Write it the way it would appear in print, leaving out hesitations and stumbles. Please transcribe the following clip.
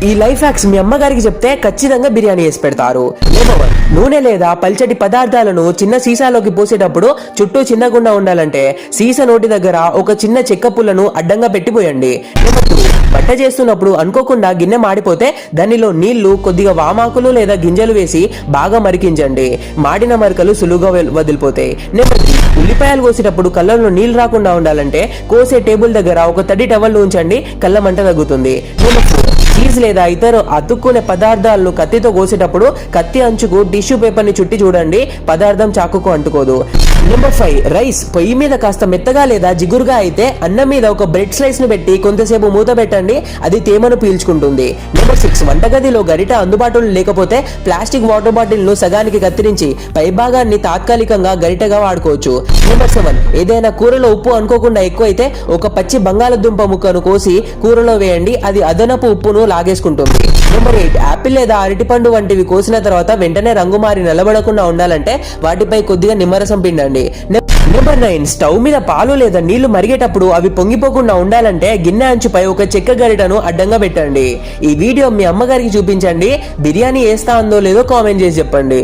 ఈ life hacks మీ అమ్మగారికి చెప్తే ఖచ్చితంగా బిర్యానీ వేసి పెడతారు. నెంబర్ 1, నూనె లేదా పల్చటి పదార్థాలను చిన్న సీసాలోకి పోసేటప్పుడు చుట్టూ చిన్నగుండా ఉండాలంటే సీసా నోటి దగ్గర ఒక చిన్న చెక్క పుల్లను అడ్డంగా పెట్టిపోయండి. నెంబర్ 2, వంట చేస్తున్నప్పుడు అనుకోకుండా గిన్నె మాడిపోతే దానిలో నీళ్లు, కొద్దిగా వామాకులు లేదా గింజలు వేసి బాగా మరికించండి. మాడిన మరకలు సులువుగా వదిలిపోతాయి. నెంబర్ 3, ఉల్లిపాయలు కోసేటప్పుడు కళ్ళల్లో నీళ్లు రాకుండా ఉండాలంటే కోసే టేబుల్ దగ్గర ఒక తడి టవల్ ఉంచండి, కళ్ళ మంట తగ్గుతుంది. నెంబర్ 4, చీజ్ లేదా ఇతర అతుక్కునే పదార్థాలను కత్తితో కోసేటప్పుడు కత్తి అంచుకు టిష్యూ పేపర్ ని చుట్టి చూడండి, పదార్థం చాకుకు అంటుకోదు. నెంబర్ 5, రైస్ పొయ్యి మీద కాస్త మెత్తగా లేదా జిగురుగా అయితే అన్నం మీద ఒక బ్రెడ్ స్లైస్ ను పెట్టి కొంతసేపు మూత పెట్టండి, అది తేమను పీల్చుకుంటుంది. నెంబర్ 6, వంటగదిలో గరిట అందుబాటులో లేకపోతే ప్లాస్టిక్ వాటర్ బాటిల్ ను సగానికి కత్తిరించి పైభాగాన్ని తాత్కాలికంగా గరిటగా వాడుకోవచ్చు. నెంబర్ 7, ఏదైనా కూరలో ఉప్పు అనుకోకుండా ఎక్కువైతే ఒక పచ్చి బంగాళదుంప ముక్కను కోసి కూరలో వేయండి, అది అదనపు ఉప్పును లాగేసుకుంటుంది. నెంబర్ 8, యాపిల్ లేదా అరటిపండు వంటివి కోసిన తర్వాత వెంటనే రంగు మారి నల్లబడకుండా ఉండాలంటే వాటిపై కొద్దిగా నిమ్మరసం పిండండి. నెంబర్ 9, స్టవ్ మీద పాలు లేదా నీళ్లు మరిగేటప్పుడు అవి పొంగిపోకుండా ఉండాలంటే గిన్నె అంచుపై ఒక చెక్క గరిటను అడ్డంగా పెట్టండి. ఈ వీడియో మీ అమ్మగారికి చూపించండి, బిర్యానీ వేస్తా అందో లేదో కామెంట్ చేసి చెప్పండి.